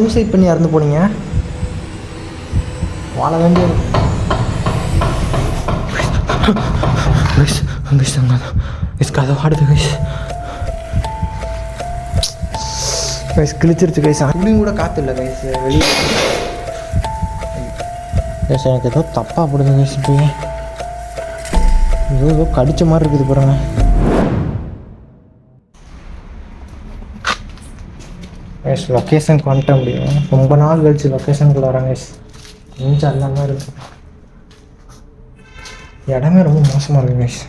Suicide பண்ணி இறந்து போனீங்க? வாழ வேண்டிய கதை வாடுது கைஸ் கிழிச்சிருச்சு கைஸ். அப்படியும் கூட காற்று இல்லை கைஸ் வெளியே. கைஸ் எனக்கு ஏதோ தப்பாக போடுது கைஸ். இப்போ ஏதோ கடிச்ச மாதிரி இருக்குது பாருங்க. கைஸ் லொக்கேஷனுக்கு வந்துட்ட முடியும். ரொம்ப நாள் கழிச்சு லொக்கேஷனுக்குள்ள வரேன் கைஸ். கொஞ்சம் அல்லாமல் இருக்குது. இடமே ரொம்ப மோசமாக இருக்குது கைஸ்.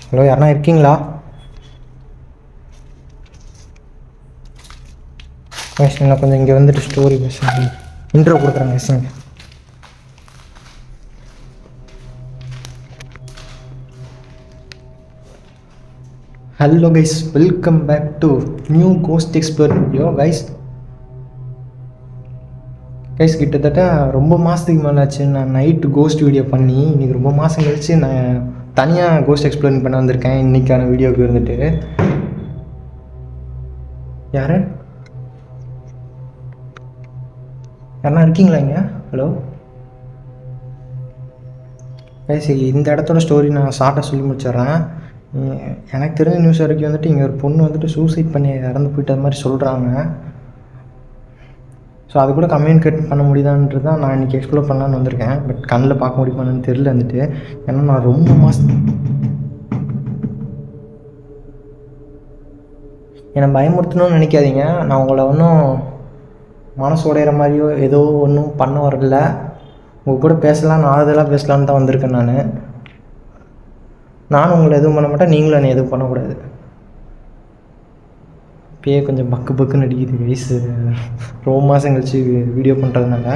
ஹலோ, யாருன்னா இருக்கீங்களா? கைஸ் நான் கொஞ்சம் இங்கே வந்துட்டு ஸ்டோரி பேசுகிறேன், இன்ட்ரோ கொடுக்குறேன் கைஸ். இங்கே hello guys, welcome back to new ghost explore video guys. Guys கிட்டத்தட்ட ரொம்ப மாதத்துக்கு மேலே ஆச்சு நான் நைட்டு கோஸ்ட் வீடியோ பண்ணி. இன்றைக்கி ரொம்ப மாதம் கழிச்சு நான் தனியாக கோஸ்ட் எக்ஸ்ப்ளோர் பண்ண வந்திருக்கேன். இன்றைக்கான வீடியோவுக்கு இருந்துட்டு யாருன்னா இருக்கீங்களா இங்கே? ஹலோ கைஸ், இந்த இடத்தோட ஸ்டோரி நான் ஷார்ட்டாக சொல்லி முடிச்சிட்றேன். எனக்கு தெரிஞ்ச நியூஸ் வரைக்கும் வந்துட்டு இங்கே ஒரு பொண்ணு வந்துட்டு சூசைட் பண்ணி இறந்து போயிட்டு அது மாதிரி சொல்கிறாங்க. ஸோ அது கூட கம்யூனிகேட் பண்ண முடியுதான்றது தான் நான் இன்றைக்கி எக்ஸ்ப்ளோர் பண்ணலான்னு வந்திருக்கேன். பட் கண்ணில் பார்க்க முடியுமான்னு தெரியல வந்துட்டு. ஏன்னா நான் ரொம்ப என்னை பயமுறுத்தணும்னு நினைக்காதீங்க. நான் உங்களை ஒன்றும் மனசு உடையிற மாதிரியோ ஏதோ ஒன்றும் பண்ண வரல. உங்கள் கூட பேசலாம், ஆறுதலாக பேசலான்னு தான் வந்திருக்கேன். நானும் உங்களை எதுவும் பண்ண மாட்டேன், நீங்களும் என்னை எதுவும் பண்ணக்கூடாது. இப்போயே கொஞ்சம் பக்குன்னு அடிக்குது வயசு. ரொம்ப மாதம் கழிச்சு வீடியோ பண்ணுறதுனால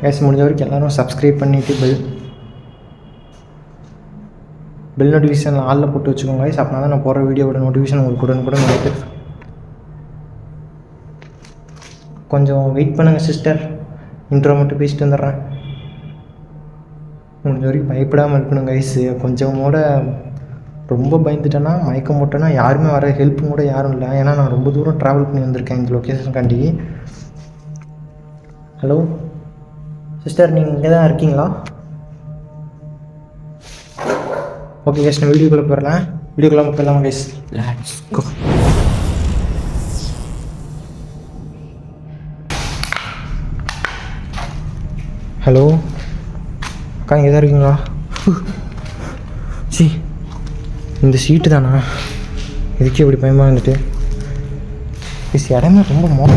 வயசு முடிஞ்ச வரைக்கும் எல்லோரும் சப்ஸ்கிரைப் பண்ணிவிட்டு பெல் நோட்டிஃபிகேஷன் ஆளில் போட்டு வச்சுக்கோங்க வயசு. அப்படின்னா தான் நான் போகிற வீடியோவோட நோட்டிஃபிகேஷன் உங்களுக்கு உடனுக்குடன் வந்துட்டு. கொஞ்சம் வெயிட் பண்ணுங்கள் சிஸ்டர், இன்ட்ரோ மட்டும் பேசிட்டு வந்துடுறேன். முடிஞ்ச வரைக்கும் பயப்படாமல் இருக்கணும் கைஸு. கொஞ்சம் கூட ரொம்ப பயந்துட்டேன்னா மயக்கம் போட்டேன்னா யாருமே வர ஹெல்ப்பும் கூட யாரும் இல்லை. ஏன்னா நான் ரொம்ப தூரம் ட்ராவல் பண்ணி வந்திருக்கேன் இந்த லொக்கேஷனுக்காண்டி. ஹலோ சிஸ்டர், நீங்கள் இங்கே தான் இருக்கீங்களா? ஓகே கைஸ், நான் வீடியோக்குள்ளே போயிடலாம். வீடியோக்குள்ளே போயிடலாம் கைஸ். Let's go. ஹலோ அக்கா, இங்கே தான் இருக்கீங்களா? சி இந்த சீட்டு தானா? இதுக்கே இப்படி பயமாக இருந்துட்டு இஸ் இடமே ரொம்ப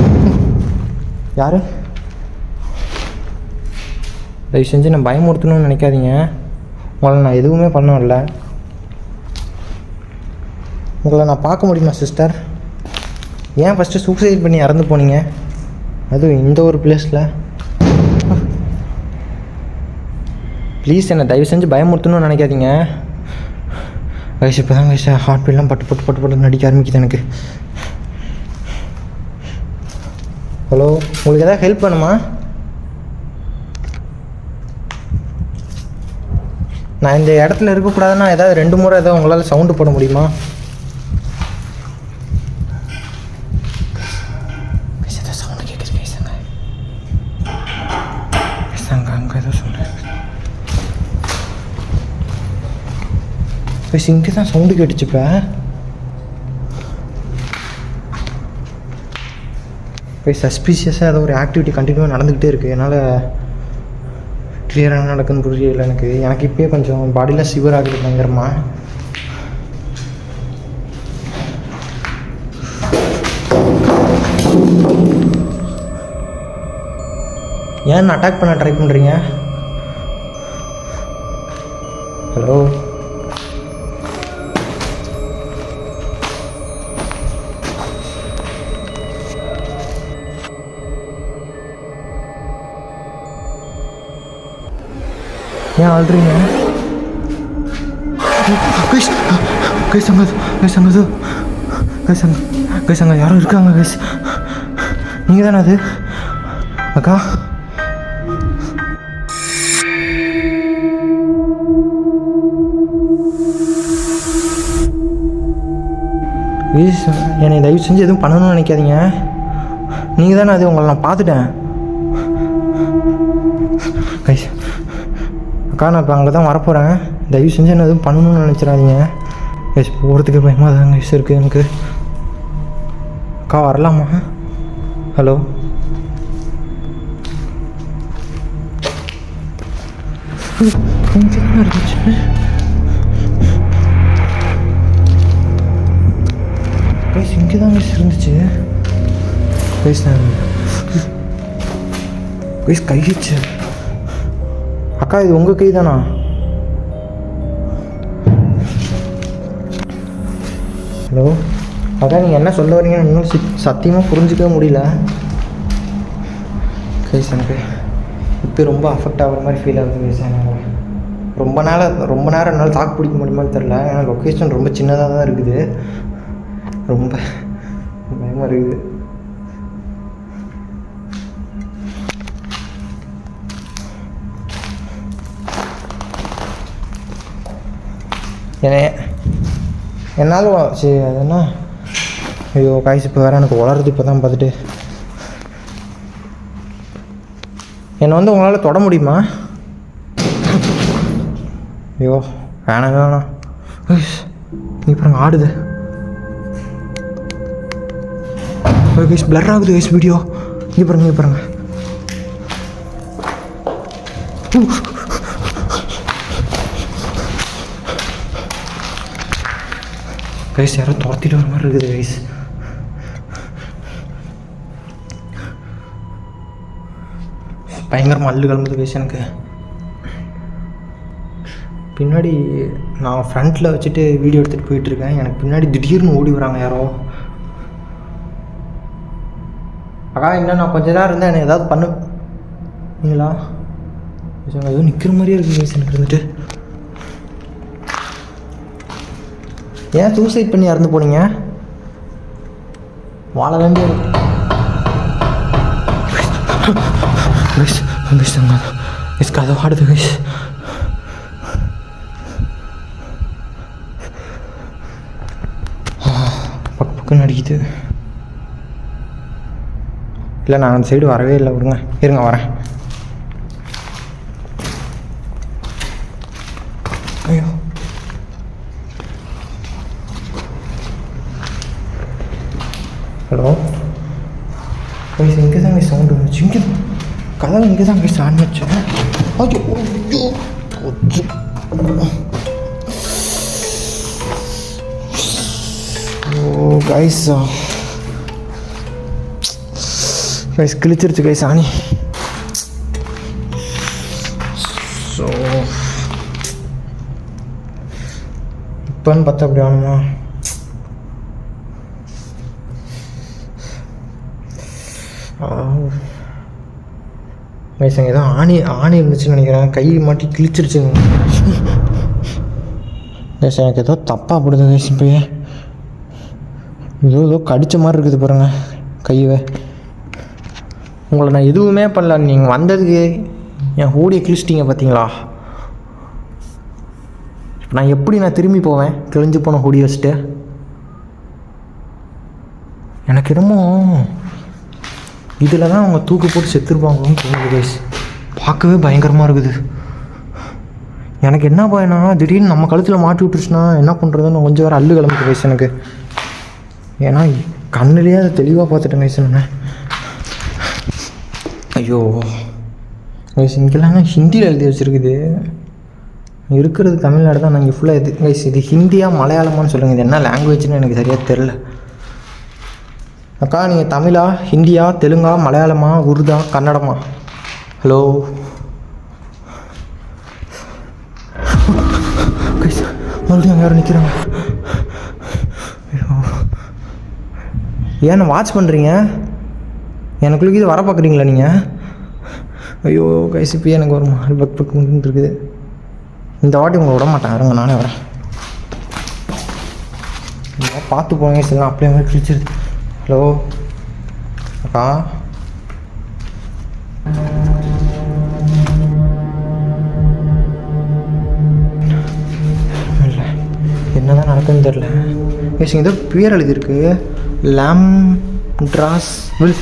யார்? தயவு செஞ்சு நான் பயமுறுத்தணும்னு நினைக்காதீங்க. உங்களை நான் எதுவுமே பண்ண வரல. உங்களை நான் பார்க்க முடியுமா சிஸ்டர்? ஏன் ஃபஸ்ட்டு சூசைட் பண்ணி இறந்து போனீங்க, அதுவும் இந்த ஒரு பிளேஸில்? ப்ளீஸ் என்னை தயவு செஞ்சு பயமுறுத்தணும்னு நினைக்காதீங்க வயசு. இப்போ தான் வயசு ஹார்ட் பீட்லாம் பட்டு நடிக்க ஆரம்பிக்குது எனக்கு. ஹலோ, உங்களுக்கு எதாவது ஹெல்ப் பண்ணுமா? நான் இந்த இடத்துல இருக்கக்கூடாதுன்னா ஏதாவது 2 முறை ஏதாவது உங்களால் சவுண்டு போட முடியுமா? சவுண்டு கேட்குது பேசுங்க. அங்கே ஏதோ சவுண்டு இங்கே தான் சவுண்டு கேட்டுச்சுப்ப. இப்போ சஸ்பீஷியஸாக ஏதோ ஒரு ஆக்டிவிட்டி கண்டினியூவாக நடந்துக்கிட்டே இருக்குது. என்னால் கிளியராக நடக்குன்னு புரியல எனக்கு இப்போயே கொஞ்சம் பாடியில் சிவர் ஆகுது பயங்கரமாக. ஏன் அட்டாக் பண்ண ட்ரை பண்ணுறீங்க? ஹலோ ஏன் ஆள்றீங்க? அங்கே யாரும் இருக்காங்க கைஸ். நீங்கள் தானே அது அக்கா? ப்ளீஸ் என்னை தயவு செஞ்சு எதுவும் பண்ணணும்னு நினைக்காதீங்க. நீங்கள் தானே அது, உங்களை நான் பார்த்துட்டேன் கைஸ். அக்கா நான் இப்போ அங்கே தான் வரப்போகிறேன், தயவு செஞ்சு என்ன எதுவும் பண்ணணும்னு நினச்சிடாதீங்க கைஸ். போகிறதுக்கு பயமாக தான் கைஸ் இருக்குது எனக்கு. அக்கா வரலாமா? ஹலோ இங்கே தானே இருந்துச்சு. கைஸ் இங்கே தான் கைஸ் இருந்துச்சு கைஸ். கைஸ் கையிச்சு. அக்கா இது உங்கள் கை தானா? ஹலோ அக்கா நீங்கள் என்ன சொல்ல வரீங்கன்னு இன்னும் சத்தியமாக புரிஞ்சிக்கவே முடியல கைஸ். எனக்கு இப்போ ரொம்ப அஃபெக்ட் ஆகிற மாதிரி ஃபீல் ஆகுது கைஸ். எனக்கு ரொம்ப நேரம் என்னால் தாக்கு பிடிக்க முடியுமான்னு தெரில. ஏன்னா லொக்கேஷன் ரொம்ப சின்னதாக தான் இருக்குது, ரொம்ப பயமாக இருக்குது. என்னால் சரி அது என்ன, ஐயோ காய்ச்சி இப்போ வேறு எனக்கு வளருது இப்போ தான் பார்த்துட்டு. என்னை வந்து உங்களால் தொட முடியுமா? ஐயோ வேணாம் நீ பாருங்க ஆடுது கைஸ், பிளர் ஆகுது கைஸ் வீடியோ. இங்கே பாருங்க கைஸ், யாரோ துரத்திட்டு வர மாதிரி இருக்குது கைஸ். பயங்கரமாக அல்லு கிளம்புது கைஸ் எனக்கு. பின்னாடி நான் ஃப்ரண்ட்டில் வச்சுட்டு வீடியோ எடுத்துகிட்டு போயிட்டுருக்கேன், எனக்கு பின்னாடி திடீர்னு ஓடி வராங்க யாரோ. அக்கா இன்னும் நான் கொஞ்சம் நேரம் இருந்தால் எனக்கு ஏதாவது பண்ணுங்களா? எதுவும் நிற்கிற மாதிரியே இருக்குது கைஸ் எனக்கு இருந்துட்டு. ஏன் சூசைட் பண்ணி இறந்து போனீங்க? வாழ வேண்டிய கதை ஆடுது கைஸ். பக்குன்னு அடிக்குது. இல்லை நான் அந்த சைடு வரவே இல்லை, விடுங்க இருங்க வரேன். ஐயோ ஹலோ கைஸ், இங்கே தான் கைஸ் சவுண்டு வந்துச்சு. இங்கே கதவு இங்கே தான் கைஸ் ஆன் வச்சேன். ஐயோ ஓ கைஸ் கிழிச்சிருச்சு கைஸ் ஆணி. ஸோ இப்போன்னு பார்த்தா அப்படி ஆகணுமா? கைஸ் ஏதோ ஆணி இருந்துச்சுன்னு நினைக்கிறேன், கை மாட்டி கிழிச்சிருச்சுங்க கைஸ். எனக்கு ஏதோ தப்பாக போடுது கைஸ். இப்போ ஏதோ கடித்த மாதிரி இருக்குது பாருங்கள் கையை. உங்களை நான் எதுவுமே பண்ணல, நீங்கள் வந்ததுக்கு என் ஹூடியை கிழிச்சிட்டிங்க பார்த்தீங்களா? நான் எப்படி திரும்பி போவேன் கிழிஞ்சு போன ஹூடி வச்சுட்டு? எனக்கு என்னமோ இதில் தான் அவங்க தூக்கு போட்டு செத்துருப்பாங்களோன்னு தோணுது கைஸ். பார்க்கவே பயங்கரமாக இருக்குது. எனக்கு என்ன பயனா, திடீர்னு நம்ம கழுத்தில் மாட்டி விட்டுருச்சுன்னா என்ன பண்ணுறதுன்னு கொஞ்சம் வேறு அல்லு கிளம்புது கைஸ் எனக்கு. ஏன்னா கண்ணுலேயே அதை தெளிவாக பார்த்துட்டேன் கைஸ் நான். ஐயோ கைஸ், இங்கெல்லாம் ஹிந்தியில் எழுதி வச்சுருக்குது, இருக்கிறது தமிழ்நாடு தான். நாங்கள் ஃபுல்லாக இது கைஸ். இது ஹிந்தியா மலையாளமானு சொல்லுங்கள், இது என்ன லாங்குவேஜ்னு எனக்கு சரியாக தெரில. அக்கா நீங்கள் தமிழா, ஹிந்தியா, தெலுங்கா, மலையாளமா, உருதா, கன்னடமா? ஹலோ கைஸ், மறுபடியும் யாரும் நிற்கிறாங்க. ஐயோ ஏன் வாட்ச் பண்ணுறீங்க? எனக்குள்ளே இது வர பார்க்குறீங்களா நீங்கள்? ஐயோ கைஸ், இப்போ எனக்கு ஒரு மாதிரி பக் இருக்குது. இந்த வாட்டி உங்களை விட மாட்டேன், இருங்க நானே வரேன். பார்த்து போங்க சார், அப்படியே மாதிரி கிழிச்சிருது. ஹலோ அக்கா இல்லை, என்ன தான் நடக்குதுன்னு தெரில. ஏதோ பேர் எழுதியிருக்கு, லாம் ட்ராஸ் வில்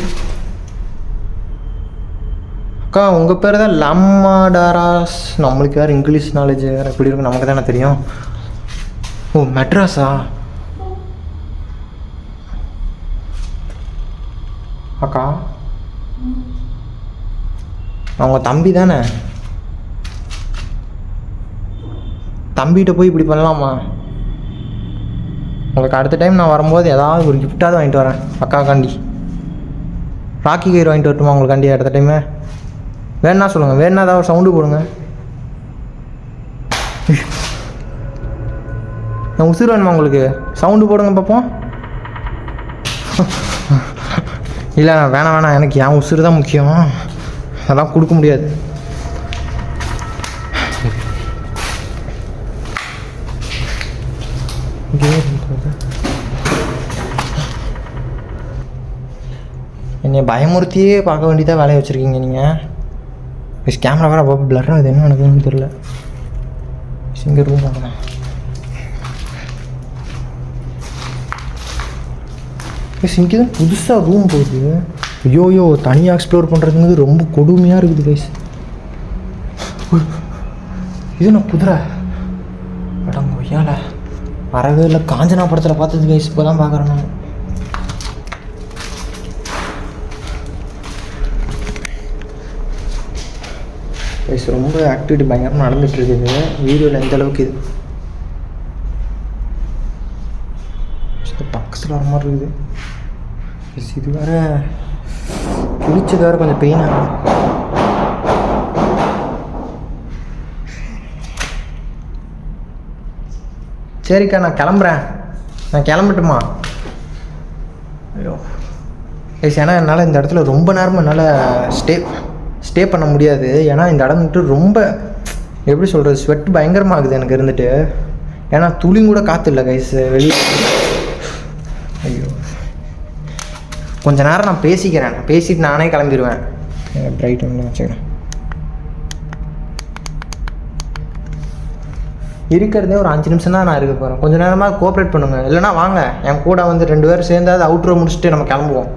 அக்கா உங்கள் பேர் தான் லம்மாடாராஸ். நம்மளுக்கு வேறு இங்கிலீஷ் நாலேஜ் வேறு எப்படி இருக்கும் நமக்கு தானே தெரியும். ஓ மெட்ராஸா அக்கா? அவங்க தம்பி தானே? தம்பிகிட்ட போய் இப்படி பண்ணலாமா? உங்களுக்கு அடுத்த டைம் நான் வரும்போது ஏதாவது ஒரு கிஃப்டாவது வாங்கிட்டு வரேன் அக்காக்காண்டி. ராக்கி கயிறு வாங்கிட்டு வரட்டுமா உங்களுக்காண்டி அடுத்த டைமே? வேணா சொல்லுங்கள், வேணா ஏதாவது ஒரு சவுண்டு போடுங்க. நான் உசுறு வேணுமா உங்களுக்கு? சவுண்டு போடுங்க பார்ப்போம். இல்லை வேணாம், எனக்கு என் உசுறு தான் முக்கியம், அதெல்லாம் கொடுக்க முடியாது. என்னை பயமுறுத்தியே பார்க்க வேண்டியதாக வேலையை வச்சுருக்கீங்க நீங்கள். கேமரா வேறு அப்போ பிளர்ராக அது என்ன நடக்குதுன்னு தெரில. இங்கே ரூம் போகணும். இங்கே தான் புதுசாக ரூம் போகுது. ஐயோயோ தனியாக எக்ஸ்ப்ளோர் பண்ணுறதுங்கிறது ரொம்ப கொடுமையாக இருக்குது கைஸ். இது நான் குதிரை அடங்க ஐயால வரவே இல்லை. காஞ்சனா படத்தில் பார்த்தது கைஸ், இப்போ தான் பார்க்குறேன் நான். கைஸ் ரொம்ப ஆக்டிவிட்டி பயங்கரமாக நடந்துகிட்ருக்குது. வீடியோவில் எந்த அளவுக்கு இது பக்கத்தில் வர மாதிரி இருக்குது. இது வேறு குளிச்சது வேறு கொஞ்சம் பெயின் ஆகும். சரிக்கா நான் கிளம்புறேன். நான் கிளம்பட்டுமா? ஐயோ கைஸ், ஏன்னா என்னால் இந்த இடத்துல ரொம்ப நேரமாக என்னால் ஸ்டே பண்ண முடியாது. ஏன்னா இந்த இடம் வந்துட்டு ரொம்ப எப்படி சொல்கிறது, ஸ்வெட் பயங்கரமாகுது எனக்கு இருந்துட்டு. ஏன்னா துளி கூட காற்று இல்லை கைஸ் வெளியே. ஐயோ கொஞ்ச நேரம் நான் பேசிட்டு நானே கிளம்பிடுவேன். ப்ரைட் ஒன்று வச்சுக்கிறேன். இருக்கிறதே ஒரு 5 நிமிஷம் தான் நான் இருக்க போகிறேன். கொஞ்சம் நேரமாக கோஆப்ரேட் பண்ணுங்கள். இல்லைனா வாங்க என் கூட வந்து 2 பேரும் சேர்ந்தாது அவுட்ரோ முடிச்சுட்டு நம்ம கிளம்புவோம்.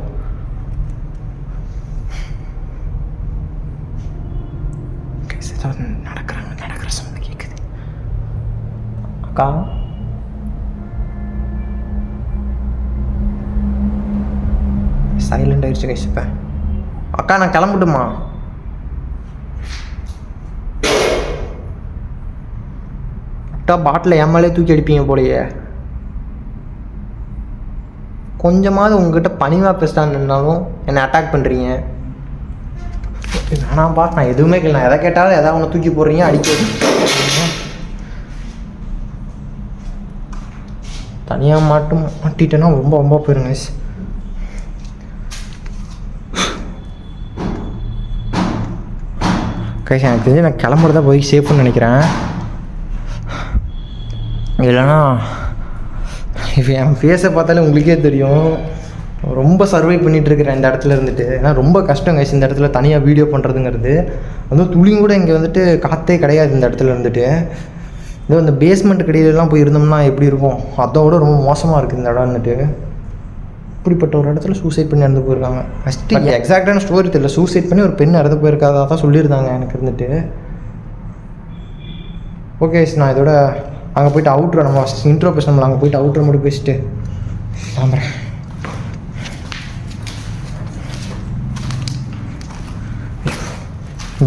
நடக்கிற சவுண்ட் கேட்குது. அக்கா சைலண்ட் ஆயிடுச்சு கைஸ். இப்போ அக்கா நான் கிளம்பட்டுமா? அக்கா பாட்டில் எம்எல்ஏ தூக்கி அடிப்பீங்க போலையே. கொஞ்சமாவது உங்ககிட்ட பணிவாக பேசலான்னாலும் என்னை அட்டாக் பண்ணுறீங்க. வேணாம்ப்பா, நான் எதுவுமே கேட்கல. நான் எதை கேட்டாலும் எதாவது ஒன்று தூக்கி போடுறீங்க, அடிக்கிறது. தனியாக மாட்டிட்டேன்னா ரொம்ப போயிருங்க. கைஸ் எனக்கு தெரிஞ்சு நான் கிளம்புறதா போய் சேஃப்னு நினைக்கிறேன். இல்லைன்னா இப்போ என் ஃபேஸை பார்த்தாலே உங்களுக்கே தெரியும் ரொம்ப சர்வை பண்ணிகிட்ருக்கிறேன் இந்த இடத்துல இருந்துட்டு. ஏன்னா ரொம்ப கஷ்டம் கைஸ் இந்த இடத்துல தனியாக வீடியோ பண்ணுறதுங்கிறது. வந்து துளியும் கூட இங்கே வந்துட்டு காற்றே கிடையாது இந்த இடத்துல இருந்துட்டு. இதோ இந்த பேஸ்மெண்ட் கடையிலலாம் போய் இருந்தோம்னா எப்படி இருக்கும், அதோட ரொம்ப மோசமாக இருக்குது இந்த இடம் வந்துட்டு. இப்படிப்பட்ட ஒரு இடத்துல சூசைட் பண்ணி இறந்து போயிருக்காங்க. ஃபஸ்ட்டு எக்ஸாக்டான ஸ்டோரி தெரியல. சூசைட் பண்ணி ஒரு பெண் இறந்து போயிருக்காதா தான் சொல்லியிருந்தாங்க எனக்கு இருந்துட்டு. ஓகே நான் இதோட அங்கே போய்ட்டு அவுட்ரோ நம்ம இன்ட்ரோ பேசணும்ல, அங்கே போய்ட்டு அவுட்ரோ மட்டும் பேசிட்டு கிளம்புறேன்.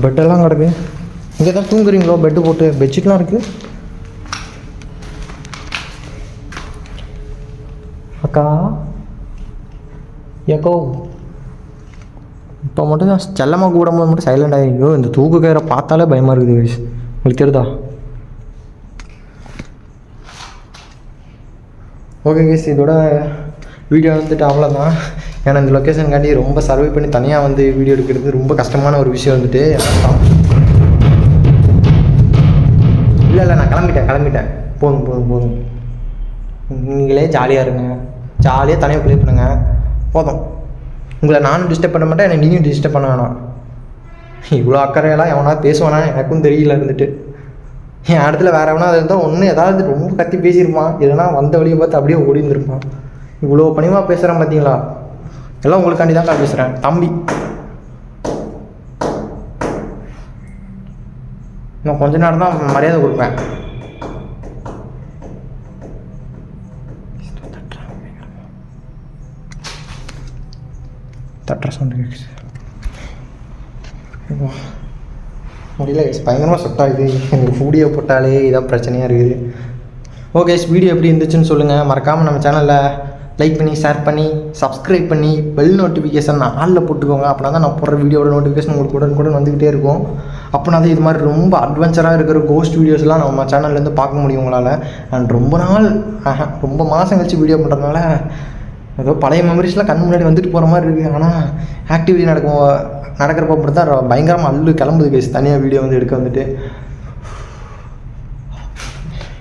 பெட்டெல்லாம் கிடக்கு. இங்கே தான் தூங்குறீங்களோ பெட்டு போட்டு? பெட்ஷீட்லாம் இருக்குது. அக்கா ஏக்கோ இப்போ மட்டும் தான் செல்லமாக கூடும்போது மட்டும் சைலண்ட் ஆகிருக்கோ. இந்த தூக்கு கயிறை பார்த்தாலே பயமாக இருக்குது கைஸ். உங்களுக்கு தெரியுதா? ஓகே கைஸ், இதோட வீடியோ வந்துட்டு அவ்வளோதான். ஏன்னா இந்த லொக்கேஷனுக்காண்டி ரொம்ப சர்வை பண்ணி தனியாக வந்து வீடியோ எடுக்கிறது ரொம்ப கஷ்டமான ஒரு விஷயம் வந்துட்டு. இல்லை நான் கிளம்பிட்டேன். போதும். நீங்களே ஜாலியாக இருங்க, ஜாலியாக தனியாக ப்ளே பண்ணுங்கள், போதும். உங்களை நானும் டிஸ்டர்ப் பண்ண மாட்டேன், என்னை நீயும் டிஸ்டர்ப் பண்ண வேணாம். இவ்வளோ அக்கறையெல்லாம் எவனா பேசுவானா எனக்கும் தெரியல இருந்துட்டு. என் இடத்துல வேறு எவனா இருந்தால் ஒன்று ஏதாவது ரொம்ப கத்தி பேசியிருப்பான், இல்லைனா வந்த வழியை பார்த்து அப்படியே ஓடி இருந்திருப்பான். இவ்வளோ பணிவாக பேசுகிறேன் பார்த்தீங்களா? எல்லாம் உங்களுக்காண்டி தான் பேசுகிறேன் தம்பி. இன்னும் கொஞ்ச நேரம் தான் மரியாதை கொடுப்பேன். தட்டுற சவுண்டு கேட்குது. முடியல கைஸ், பயங்கரமாக சொட்டாகுது. எனக்கு வீடியோ போட்டாலே இதான் பிரச்சனையாக இருக்குது. ஓகே, வீடியோ எப்படி இருந்துச்சுன்னு சொல்லுங்கள். மறக்காமல் நம்ம சேனலில் லைக் பண்ணி, ஷேர் பண்ணி, சப்ஸ்கிரைப் பண்ணி, பெல் நோட்டிஃபிகேஷன் ஆளில் போட்டுக்கோங்க. அப்படின்னா தான் நான் போடுற வீடியோட நோட்டிஃபிகேஷன் உங்களுக்கு உடனுக்குடன் வந்துக்கிட்டே இருக்கும். அப்படின்னா தான் இது மாதிரி ரொம்ப அட்வென்ச்சராக இருக்கிற கோஸ்ட் வீடியோஸ்லாம் நம்ம சேனல்லேருந்து பார்க்க முடியும் உங்களால். அண்ட் ரொம்ப மாதம் கழிச்சு வீடியோ பண்ணுறதுனால ஏதோ பழைய மெமரிஸ்லாம் கண் முன்னாடி வந்துட்டு போகிற மாதிரி இருக்குது. ஆனால் ஆக்டிவிட்டி நடக்கிறப்ப அப்படி தான் பயங்கரமாக அல்லு கிளம்புது கைஸ். தனியாக வீடியோ வந்து எடுக்க வந்துட்டு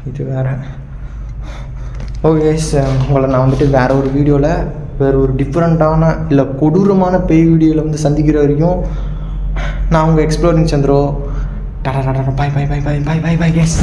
இது வேறு. ஓகே கைஸ், உங்களை நான் வந்துட்டு வேறு ஒரு வீடியோவில் வேறு ஒரு டிஃப்ரெண்ட்டான இல்லை கொடூரமான பேய் வீடியோவில் வந்து சந்திக்கிற வரைக்கும் நான் உங்கள் எக்ஸ்ப்ளோரிங் சந்திரோ. டாடா டாடா, பாய் பாய் பாய் பாய் பாய் பாய் பாய் கைஸ்.